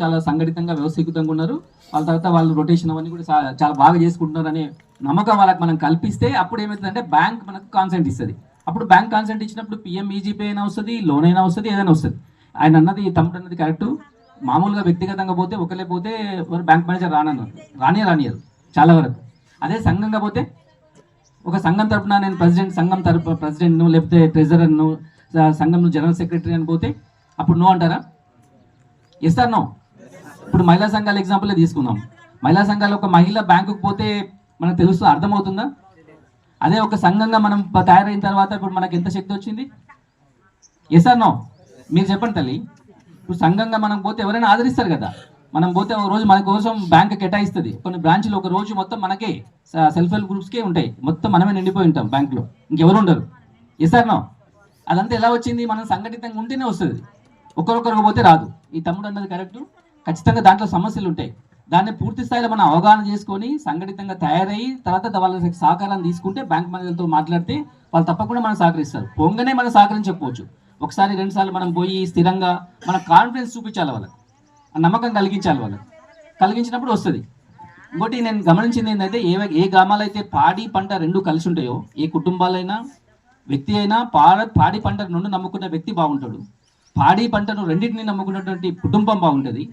చాలా సంఘటితంగా వ్యవస్థీకృతంగా ఉన్నారు. వాళ్ళ తర్వాత వాళ్ళు రొటేషన్ అవన్నీ కూడా చాలా బాగా చేసుకుంటున్నారు అనే నమ్మకం వాళ్ళకి మనం కల్పిస్తే అప్పుడు ఏమవుతుందంటే బ్యాంక్ మనకు కాన్సెంట్ ఇస్తుంది. అప్పుడు బ్యాంక్ కాన్సెంట్ ఇచ్చినప్పుడు పిఎంఈజీపీ అయినా వస్తుంది, లోన్ అయినా వస్తుంది, ఏదైనా వస్తుంది. ఆయన అన్నది తమ్ముడు అన్నది కరెక్టు. మామూలుగా వ్యక్తిగతంగా పోతే ఒకలే పోతే బ్యాంక్ మేనేజర్ రానియరు చాలా వరకు. అదే సంఘంగా పోతే ఒక సంఘం తరపున నేను సంఘం తరపు ప్రెసిడెంట్ను లేకపోతే ట్రెజరర్ను సంఘం జనరల్ సెక్రటరీ అని పోతే అప్పుడు నో అంటారా? Yes or no? ఇప్పుడు మహిళా సంఘాల ఎగ్జాంపుల్ తీసుకుందాం. మహిళా సంఘాలు ఒక మహిళ బ్యాంకుకు పోతే మనకు తెలుస్తూ అర్థమవుతుందా? అదే ఒక సంఘంగా మనం తయారైన తర్వాత ఇప్పుడు మనకు ఎంత శక్తి వచ్చింది? Yes or no? మీరు చెప్పండి తల్లి. ఇప్పుడు సంఘంగా మనం పోతే ఎవరైనా ఆదరిస్తారు కదా. మనం పోతే ఒక రోజు మన కోసం బ్యాంక్ కేటాయిస్తుంది. కొన్ని బ్రాంచ్లు ఒక రోజు మొత్తం మనకే సెల్ఫ్ హెల్ప్ గ్రూప్స్కే ఉంటాయి. మొత్తం మనమే నిండిపోయి ఉంటాం బ్యాంకులో, ఇంకెవరు ఉండరు. Yes or no? అదంతా ఎలా వచ్చింది? మనం సంఘటితంగా ఉంటేనే వస్తుంది, ఒకరొకరికి పోతే రాదు. ఈ తమ్ముడు అన్నది కరెక్టు. ఖచ్చితంగా దాంట్లో సమస్యలు ఉంటాయి. దాన్ని పూర్తి స్థాయిలో మనం అవగాహన చేసుకొని సంఘటితంగా తయారయ్యి తర్వాత వాళ్ళ సహకారాన్ని తీసుకుంటే బ్యాంక్ మేనేజర్తో మాట్లాడితే వాళ్ళు తప్పకుండా మనం సహకరిస్తారు. పొంగనే మనం సహకరించకపోవచ్చు. ఒకసారి 2 సార్లు మనం పోయి స్థిరంగా మన కాన్ఫిడెన్స్ చూపించాలి, వాళ్ళకి నమ్మకం కలిగించాలి. వాళ్ళకి కలిగించినప్పుడు వస్తుంది. ఇంకోటి నేను గమనించింది ఏంటంటే ఏ గ్రామాలు అయితే పాడి పంట రెండు కలిసి ఉంటాయో, ఏ కుటుంబాలైనా వ్యక్తి అయినా పాడి పంటను రెండు నమ్ముకున్న వ్యక్తి బాగుంటాడు, పాడి పంటను రెండింటిని నమ్ముకున్నటువంటి కుటుంబం బాగుంటుంది.